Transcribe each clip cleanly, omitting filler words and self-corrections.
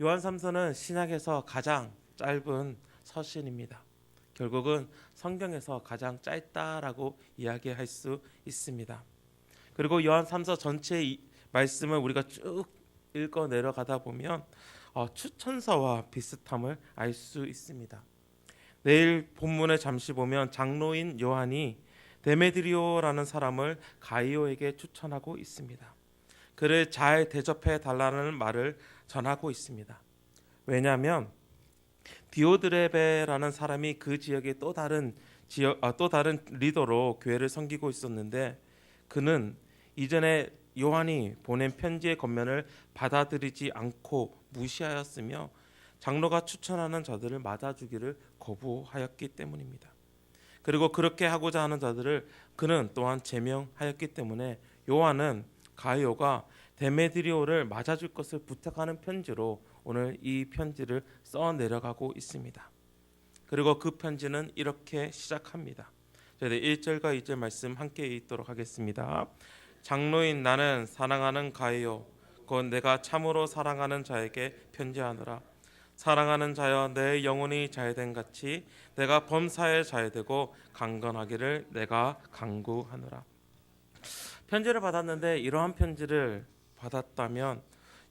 요한 3서는 신약에서 가장 짧은 서신입니다. 결국은 성경에서 가장 짧다라고 이야기할 수 있습니다. 그리고 요한 3서 전체의 말씀을 우리가 쭉 읽어 내려가다 보면 추천서와 비슷함을 알 수 있습니다. 내일 본문에 잠시 보면 장로인 요한이 데메드리오라는 사람을 가이오에게 추천하고 있습니다. 그를 잘 대접해 달라는 말을 전하고 있습니다. 왜냐하면 디오드레베라는 사람이 그 지역의 또 다른 리더로 교회를 섬기고 있었는데, 그는 이전에 요한이 보낸 편지의 겉면을 받아들이지 않고 무시하였으며 장로가 추천하는 자들을 맞아주기를 거부하였기 때문입니다. 그리고 그렇게 하고자 하는 자들을 그는 또한 제명하였기 때문에 요한은 가이오가 데메드리오를 맞아줄 것을 부탁하는 편지로 오늘 이 편지를 써 내려가고 있습니다. 그리고 그 편지는 이렇게 시작합니다. 저희들 1절과 2절 말씀 함께 읽도록 하겠습니다. 장로인 나는 사랑하는 가이오 곧 내가 참으로 사랑하는 자에게 편지하노라. 사랑하는 자여, 내 영혼이 잘된 같이 내가 범사에 잘되고 강건하기를 내가 간구하노라. 편지를 받았는데 이러한 편지를 받았다면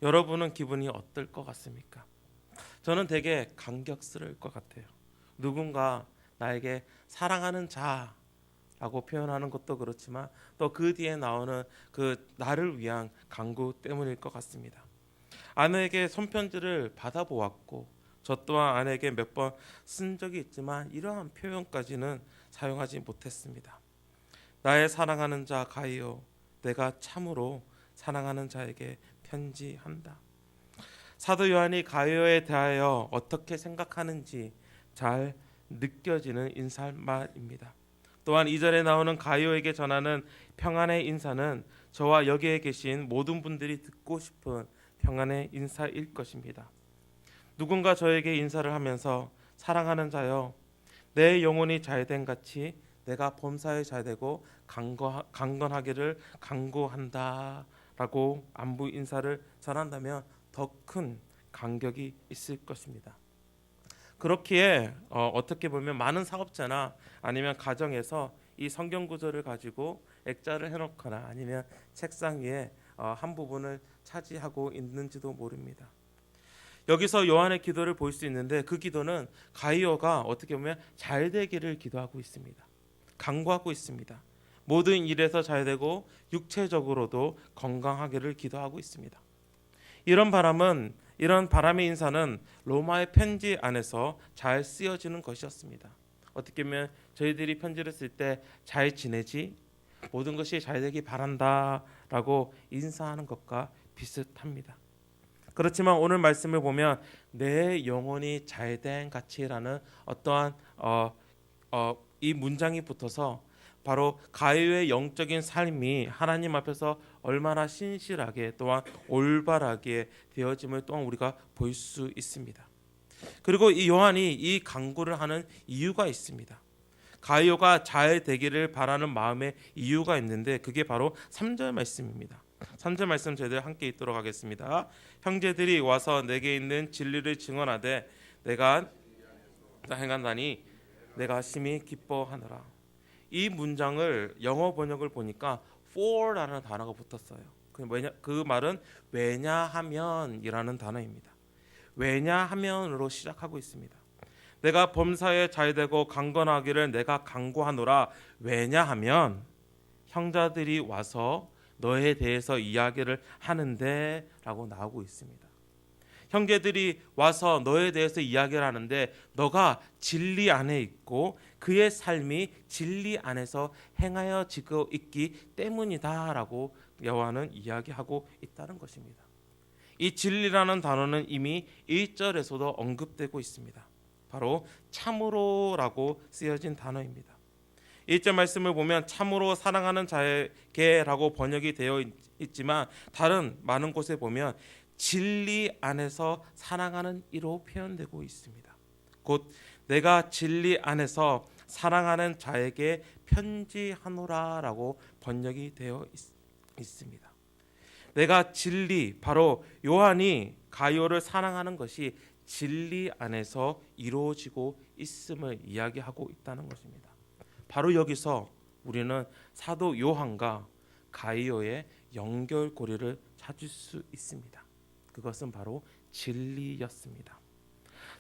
여러분은 기분이 어떨 것 같습니까? 저는 되게 감격스러울 것 같아요. 누군가 나에게 사랑하는 자라고 표현하는 것도 그렇지만 또 그 뒤에 나오는 그 나를 위한 간구 때문일 것 같습니다. 아내에게 손편지를 받아보았고 저 또한 아내에게 몇 번 쓴 적이 있지만 이러한 표현까지는 사용하지 못했습니다. 나의 사랑하는 자 가이오, 내가 참으로 사랑하는 자에게 편지한다. 사도 요한이 가이오에 대하여 어떻게 생각하는지 잘 느껴지는 인사말입니다. 또한 2절에 나오는 가이오에게 전하는 평안의 인사는 저와 여기에 계신 모든 분들이 듣고 싶은 평안의 인사일 것입니다. 누군가 저에게 인사를 하면서 사랑하는 자여, 내 영혼이 잘된 같이 내가 범사에 잘되고 강건하기를 간구한다 라고 안부 인사를 전한다면 더 큰 감격이 있을 것입니다. 그렇기에 어떻게 보면 많은 사업자나 아니면 가정에서 이 성경 구절을 가지고 액자를 해놓거나 아니면 책상 위에 한 부분을 차지하고 있는지도 모릅니다. 여기서 요한의 기도를 볼 수 있는데 그 기도는 가이오가 어떻게 보면 잘 되기를 기도하고 있습니다. 간구하고 있습니다. 모든 일에서 잘 되고 육체적으로도 건강하기를 기도하고 있습니다. 이런 바람의 인사는 로마의 편지 안에서 잘 쓰여지는 것이었습니다. 어떻게 보면 저희들이 편지를 쓸 때 잘 지내지? 모든 것이 잘 되기 바란다라고 인사하는 것과 비슷합니다. 그렇지만 오늘 말씀을 보면 내 영혼이 잘된 같이라는 어떠한 이 문장이 붙어서 바로 가이오의 영적인 삶이 하나님 앞에서 얼마나 신실하게 또한 올바르게 되어짐을 또한 우리가 볼 수 있습니다. 그리고 이 요한이 이 간구를 하는 이유가 있습니다. 가이오가 잘 되기를 바라는 마음의 이유가 있는데 그게 바로 3절 말씀입니다. 3절 말씀 저희들 함께 읽도록 하겠습니다. 형제들이 와서 내게 있는 진리를 증언하되 내가 행한다니 내가 심히 기뻐하노라. 이 문장을 영어 번역을 보니까 for라는 단어가 붙었어요. 그 말은 왜냐하면이라는 단어입니다. 왜냐하면으로 시작하고 있습니다. 내가 범사에 잘되고 강건하기를 내가 간구하노라. 왜냐하면 형제들이 와서 너에 대해서 이야기를 하는데 라고 나오고 있습니다. 형제들이 와서 너에 대해서 이야기를 하는데 너가 진리 안에 있고 그의 삶이 진리 안에서 행하여지고 있기 때문이다 라고 요한은 이야기하고 있다는 것입니다. 이 진리라는 단어는 이미 1절에서도 언급되고 있습니다. 바로 참으로라고 쓰여진 단어입니다. 1절 말씀을 보면 참으로 사랑하는 자에게라고 번역이 되어 있지만 다른 많은 곳에 보면 진리 안에서 사랑하는 이로 표현되고 있습니다. 곧 내가 진리 안에서 사랑하는 자에게 편지하노라라고 번역이 되어 있습니다. 내가 진리, 바로 요한이 가이오를 사랑하는 것이 진리 안에서 이루어지고 있음을 이야기하고 있다는 것입니다. 바로 여기서 우리는 사도 요한과 가이오의 연결고리를 찾을 수 있습니다. 그것은 바로 진리였습니다.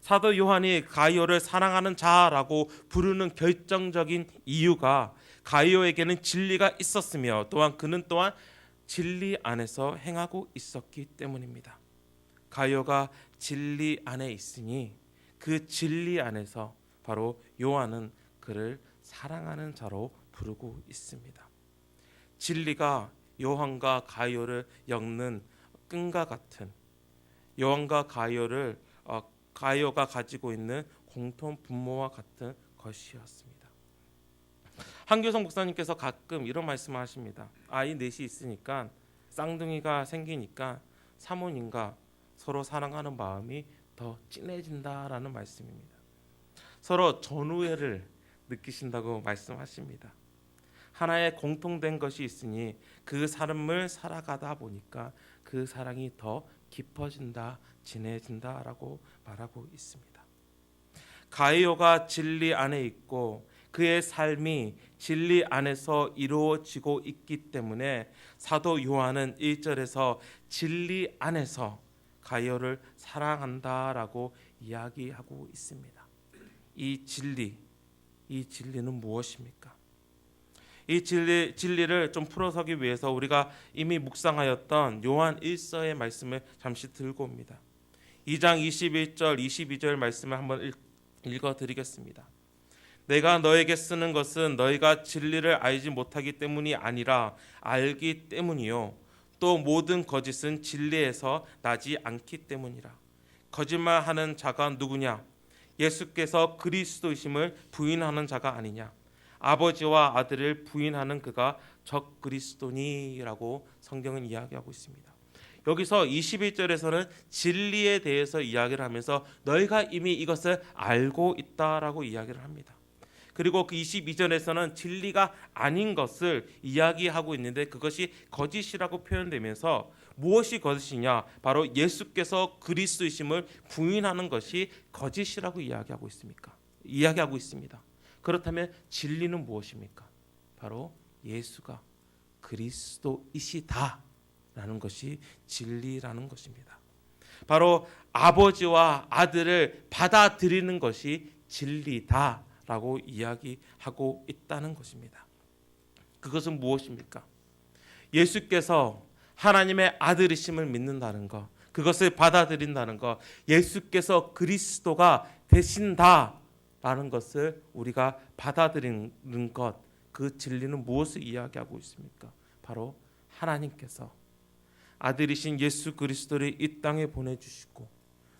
사도 요한이 가이오를 사랑하는 자라고 부르는 결정적인 이유가 가이오에게는 진리가 있었으며 또한 그는 또한 진리 안에서 행하고 있었기 때문입니다. 가이오가 진리 안에 있으니 그 진리 안에서 바로 요한은 그를 사랑하는 자로 부르고 있습니다. 진리가 요한과 가이오를 엮는 끈과 같은, 요한과 가이오를 가이오가 가지고 있는 공통 분모와 같은 것이었습니다. 한교성 목사님께서 가끔 이런 말씀을 하십니다. 아이 넷이 있으니까 쌍둥이가 생기니까 사모님과 서로 사랑하는 마음이 더 진해진다라는 말씀입니다. 서로 전우애를 느끼신다고 말씀하십니다. 하나의 공통된 것이 있으니 그 삶을 살아가다 보니까 그 사랑이 더 깊어진다, 진해진다라고 말하고 있습니다. 가이오가 진리 안에 있고 그의 삶이 진리 안에서 이루어지고 있기 때문에 사도 요한은 1절에서 진리 안에서 가이오를 사랑한다라고 이야기하고 있습니다. 이 진리는 무엇입니까? 이 진리를 좀 풀어서기 위해서 우리가 이미 묵상하였던 요한 1서의 말씀을 잠시 들고 옵니다. 2장 21절 22절 말씀을 한번 읽어드리겠습니다. 내가 너에게 쓰는 것은 너희가 진리를 알지 못하기 때문이 아니라 알기 때문이요 또 모든 거짓은 진리에서 나지 않기 때문이라. 거짓말하는 자가 누구냐? 예수께서 그리스도이심을 부인하는 자가 아니냐? 아버지와 아들을 부인하는 그가 적 그리스도니라고 성경은 이야기하고 있습니다. 여기서 21절에서는 진리에 대해서 이야기를 하면서 너희가 이미 이것을 알고 있다라고 이야기를 합니다. 그리고 그 22절에서는 진리가 아닌 것을 이야기하고 있는데 그것이 거짓이라고 표현되면서 무엇이 거짓이냐? 바로 예수께서 그리스도이심을 부인하는 것이 거짓이라고 이야기하고 있습니다. 그렇다면 진리는 무엇입니까? 바로 예수가 그리스도이시다라는 것이 진리라는 것입니다. 바로 아버지와 아들을 받아들이는 것이 진리다라고 이야기하고 있다는 것입니다. 그것은 무엇입니까? 예수께서 하나님의 아들이심을 믿는다는 것, 그것을 받아들인다는 것, 예수께서 그리스도가 되신다라는 것을 우리가 받아들이는 것, 그 진리는 무엇을 이야기하고 있습니까? 바로 하나님께서 아들이신 예수 그리스도를 이 땅에 보내주시고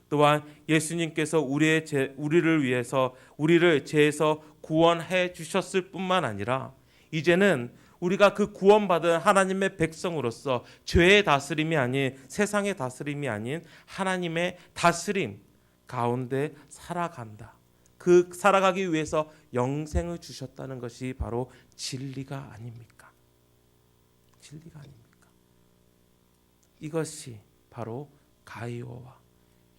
또한 예수님께서 우리를 위해서 우리를 죄에서 구원해 주셨을 뿐만 아니라 이제는 우리가 그 구원받은 하나님의 백성으로서 죄의 다스림이 아닌 세상의 다스림이 아닌 하나님의 다스림 가운데 살아간다. 그 살아가기 위해서 영생을 주셨다는 것이 바로 진리가 아닙니까? 진리가 아닙니까? 이것이 바로 가이오와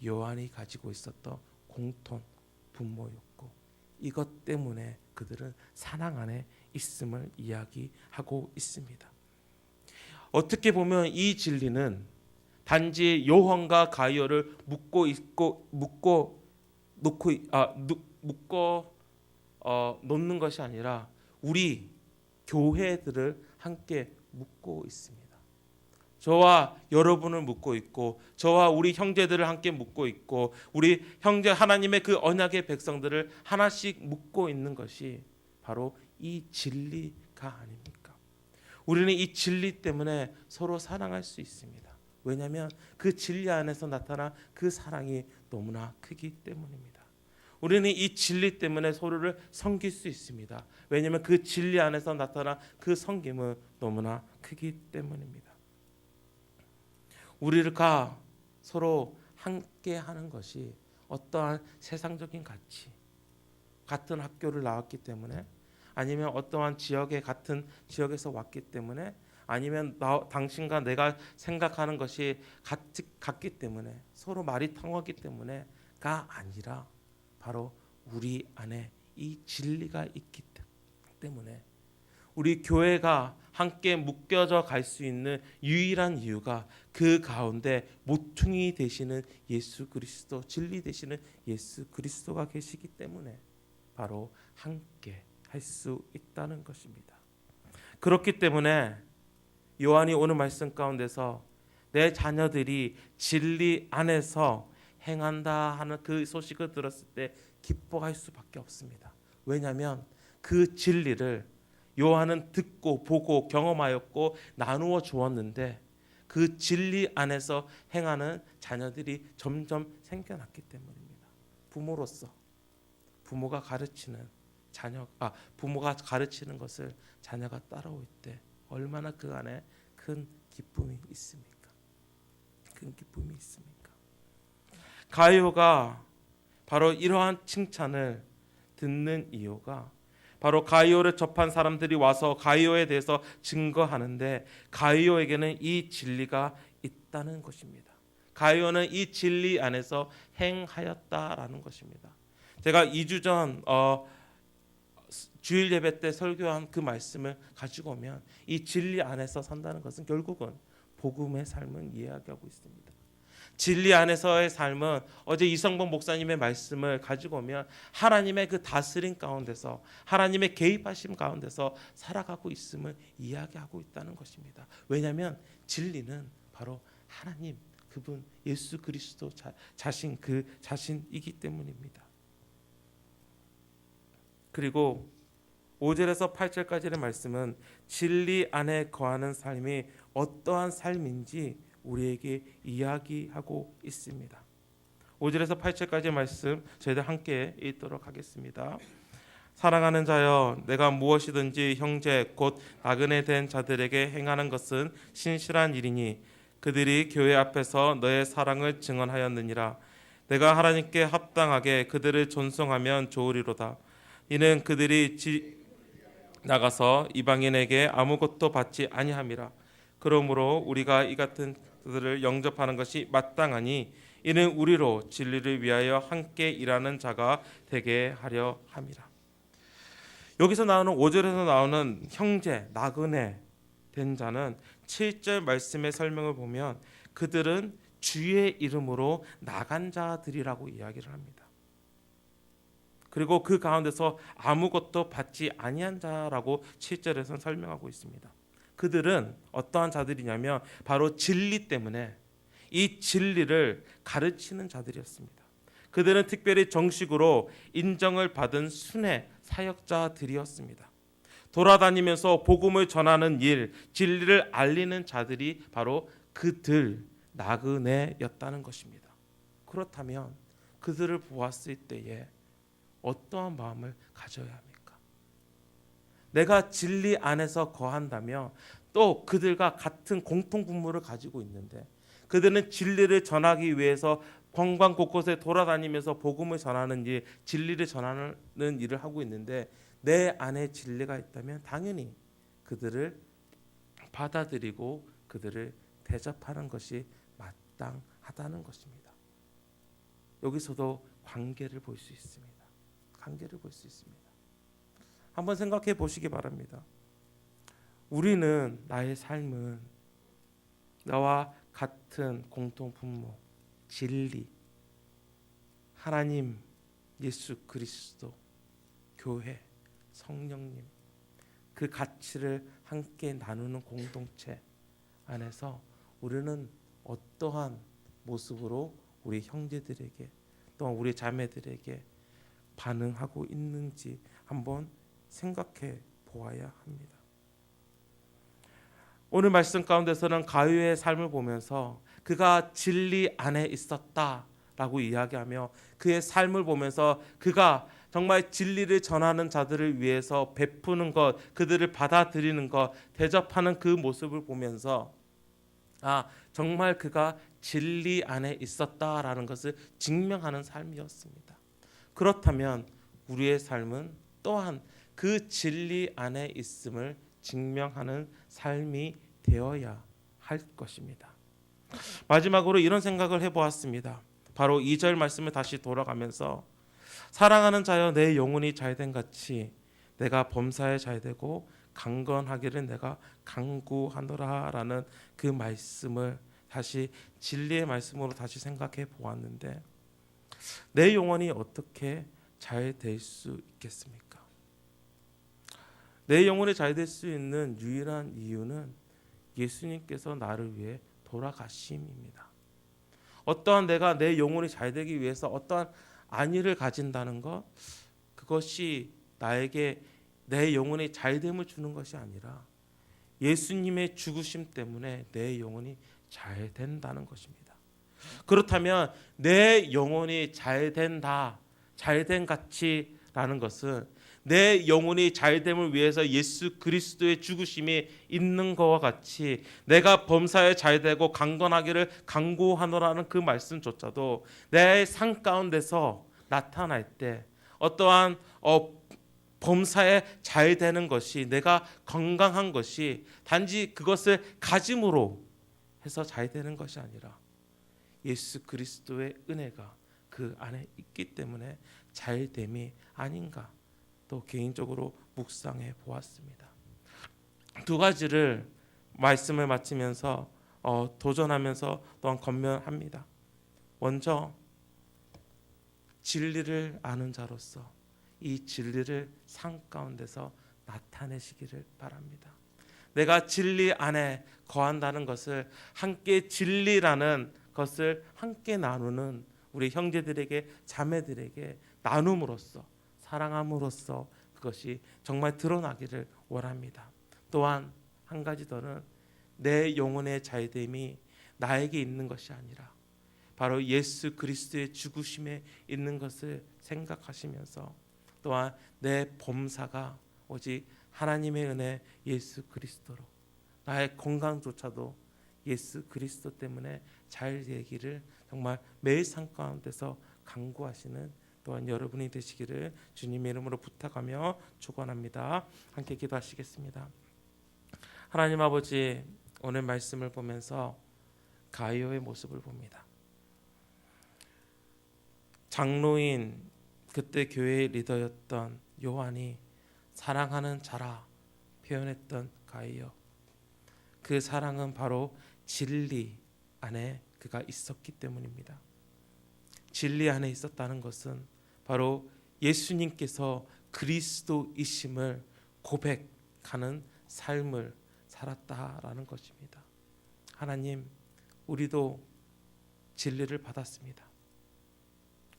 요한이 가지고 있었던 공통 분모였고 이것 때문에 그들은 사랑 안에 있음을 이야기하고 있습니다. 어떻게 보면 이 진리는 단지 요한과 가이오를 묶어 놓는 것이 아니라 우리 교회들을 함께 묶고 있습니다. 저와 여러분을 묶고 있고 저와 우리 형제들을 함께 묶고 있고 우리 형제 하나님의 그 언약의 백성들을 하나씩 묶고 있는 것이 바로 이 진리가 아닙니까? 우리는 이 진리 때문에 서로 사랑할 수 있습니다. 왜냐하면 그 진리 안에서 나타난 그 사랑이 너무나 크기 때문입니다. 우리는 이 진리 때문에 서로를 섬길 수 있습니다. 왜냐하면 그 진리 안에서 나타난 그 섬김은 너무나 크기 때문입니다. 우리가 서로 함께 하는 것이 어떠한 세상적인 가치, 같은 학교를 나왔기 때문에 아니면 어떠한 같은 지역에서 왔기 때문에 아니면 당신과 내가 생각하는 것이 같기 때문에 서로 말이 통하기 때문에가 아니라 바로 우리 안에 이 진리가 있기 때문에 우리 교회가 함께 묶여져 갈 수 있는 유일한 이유가 그 가운데 모퉁이 되시는 예수 그리스도, 진리 되시는 예수 그리스도가 계시기 때문에 바로 함께 할 수 있다는 것입니다. 그렇기 때문에 요한이 오늘 말씀 가운데서 내 자녀들이 진리 안에서 행한다 하는 그 소식을 들었을 때 기뻐할 수밖에 없습니다. 왜냐하면 그 진리를 요한은 듣고 보고 경험하였고 나누어 주었는데 그 진리 안에서 행하는 자녀들이 점점 생겨났기 때문입니다. 부모로서 부모가 가르치는 부모가 가르치는 것을 자녀가 따라올 때 얼마나 그 안에 큰 기쁨이 있습니까? 큰 기쁨이 있습니까? 가이오가 바로 이러한 칭찬을 듣는 이유가 바로 가이오를 접한 사람들이 와서 가이오에 대해서 증거하는데 가이오에게는 이 진리가 있다는 것입니다. 가이오는 이 진리 안에서 행하였다라는 것입니다. 제가 2주 전 주일 예배 때 설교한 그 말씀을 가지고 오면 이 진리 안에서 산다는 것은 결국은 복음의 삶을 이야기하고 있습니다. 진리 안에서의 삶은 어제 이성범 목사님의 말씀을 가지고 오면 하나님의 그 다스림 가운데서 하나님의 개입하심 가운데서 살아가고 있음을 이야기하고 있다는 것입니다. 왜냐하면 진리는 바로 하나님 그분 예수 그리스도 자신 그 자신이기 때문입니다. 그리고 5절에서 8절까지의 말씀은 진리 안에 거하는 삶이 어떠한 삶인지 우리에게 이야기하고 있습니다. 5절에서 8절까지의 말씀 저희들 함께 읽도록 하겠습니다. 사랑하는 자여, 내가 무엇이든지 형제 곧 나그네 된 자들에게 행하는 것은 신실한 일이니 그들이 교회 앞에서 너의 사랑을 증언하였느니라. 내가 하나님께 합당하게 그들을 존송하면 좋으리로다. 이는 그들이 나가서 이방인에게 아무것도 받지 아니함이라. 그러므로 우리가 이 같은 그들을 영접하는 것이 마땅하니 이는 우리로 진리를 위하여 함께 일하는 자가 되게 하려 함이라. 여기서 나오는 5절에서 나오는 형제, 나그네 된 자는 7절 말씀의 설명을 보면 그들은 주의 이름으로 나간 자들이라고 이야기를 합니다. 그리고 그 가운데서 아무것도 받지 아니한 자라고 7절에서는 설명하고 있습니다. 그들은 어떠한 자들이냐면 바로 진리 때문에 이 진리를 가르치는 자들이었습니다. 그들은 특별히 정식으로 인정을 받은 순회 사역자들이었습니다. 돌아다니면서 복음을 전하는 일, 진리를 알리는 자들이 바로 그들 나그네였다는 것입니다. 그렇다면 그들을 보았을 때에 어떠한 마음을 가져야 합니까? 내가 진리 안에서 거한다면 또 그들과 같은 공통 분모를 가지고 있는데 그들은 진리를 전하기 위해서 관광 곳곳에 돌아다니면서 복음을 전하는 일, 진리를 전하는 일을 하고 있는데 내 안에 진리가 있다면 당연히 그들을 받아들이고 그들을 대접하는 것이 마땅하다는 것입니다. 여기서도 관계를 볼 수 있습니다. 관계를 볼 수 있습니다. 한번 생각해 보시기 바랍니다. 우리는 나의 삶은 나와 같은 공통 분모, 진리, 하나님, 예수 그리스도, 교회, 성령님 그 가치를 함께 나누는 공동체 안에서 우리는 어떠한 모습으로 우리 형제들에게 또한 우리 자매들에게 반응하고 있는지 한번 생각해 보아야 합니다. 오늘 말씀 가운데서는 가룟의 삶을 보면서 그가 진리 안에 있었다라고 이야기하며 그의 삶을 보면서 그가 정말 진리를 전하는 자들을 위해서 베푸는 것, 그들을 받아들이는 것, 대접하는 그 모습을 보면서 정말 그가 진리 안에 있었다라는 것을 증명하는 삶이었습니다. 그렇다면 우리의 삶은 또한 그 진리 안에 있음을 증명하는 삶이 되어야 할 것입니다. 마지막으로 이런 생각을 해보았습니다. 바로 2절 말씀을 다시 돌아가면서 사랑하는 자여 내 영혼이 잘된 같이 내가 범사에 잘되고 강건하기를 내가 간구하노라 라는 그 말씀을 다시 진리의 말씀으로 다시 생각해 보았는데 내 영혼이 어떻게 잘 될 수 있겠습니까? 내 영혼이 잘 될 수 있는 유일한 이유는 예수님께서 나를 위해 돌아가심입니다. 어떠한 내가 내 영혼이 잘 되기 위해서 어떠한 안위를 가진다는 것, 그것이 나에게 내 영혼이 잘됨을 주는 것이 아니라 예수님의 죽으심 때문에 내 영혼이 잘 된다는 것입니다. 그렇다면 내 영혼이 잘 된다, 잘된 같이라는 것은 내 영혼이 잘됨을 위해서 예수 그리스도의 죽으심이 있는 것과 같이 내가 범사에 잘되고 강건하기를 간구하노라는 그 말씀조차도 내 삶 가운데서 나타날 때 어떠한 범사에 잘되는 것이 내가 건강한 것이 단지 그것을 가짐으로 해서 잘되는 것이 아니라 예수 그리스도의 은혜가 그 안에 있기 때문에 잘됨이 아닌가 또 개인적으로 묵상해 보았습니다. 두 가지를 말씀을 마치면서 도전하면서 또한 권면합니다. 먼저 진리를 아는 자로서 이 진리를 삶 가운데서 나타내시기를 바랍니다. 내가 진리 안에 거한다는 것을 함께 진리라는 것을 함께 나누는 우리 형제들에게 자매들에게 나눔으로써 사랑함으로써 그것이 정말 드러나기를 원합니다. 또한 한 가지 더는 내 영혼의 잘됨이 나에게 있는 것이 아니라 바로 예수 그리스도의 죽으심에 있는 것을 생각하시면서 또한 내 범사가 오직 하나님의 은혜 예수 그리스도로 나의 건강조차도 예수 그리스도 때문에 잘 되기를 정말 매일 삶 가운데서 간구하시는 또한 여러분이 되시기를 주님의 이름으로 부탁하며 축원합니다. 함께 기도하시겠습니다. 하나님 아버지, 오늘 말씀을 보면서 가이오의 모습을 봅니다. 장로인 그때 교회의 리더였던 요한이 사랑하는 자라 표현했던 가이오, 그 사랑은 바로 진리 안에 그가 있었기 때문입니다. 진리 안에 있었다는 것은 바로 예수님께서 그리스도이심을 고백하는 삶을 살았다라는 것입니다. 하나님, 우리도 진리를 받았습니다.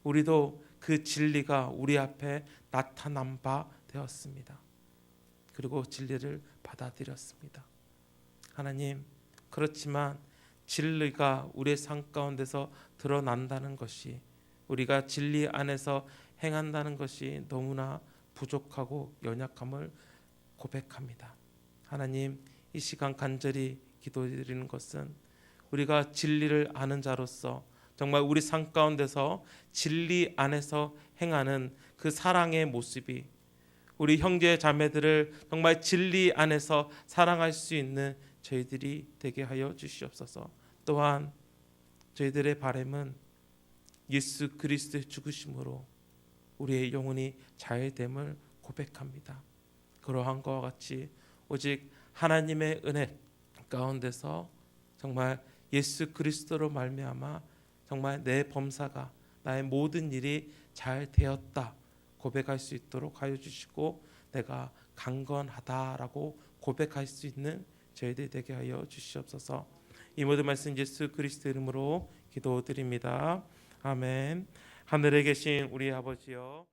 우리도 그 진리가 우리 앞에 나타난 바 되었습니다. 그리고 진리를 받아들였습니다. 하나님, 그렇지만 진리가 우리의 삶 가운데서 드러난다는 것이 우리가 진리 안에서 행한다는 것이 너무나 부족하고 연약함을 고백합니다. 하나님, 이 시간 간절히 기도드리는 것은 우리가 진리를 아는 자로서 정말 우리 삶 가운데서 진리 안에서 행하는 그 사랑의 모습이 우리 형제 자매들을 정말 진리 안에서 사랑할 수 있는 저희들이 되게 하여 주시옵소서. 또한 저희들의 바람은 예수 그리스도의 죽으심으로 우리의 영혼이 잘됨을 고백합니다. 그러한 것과 같이 오직 하나님의 은혜 가운데서 정말 예수 그리스도로 말미암아 정말 내 범사가 나의 모든 일이 잘 되었다 고백할 수 있도록 하여 주시고 내가 강건하다라고 고백할 수 있는 저희들 되게 하여 주시옵소서. 이 모든 말씀 예수 그리스도 이름으로 기도드립니다. 아멘. 하늘에 계신 우리 아버지여,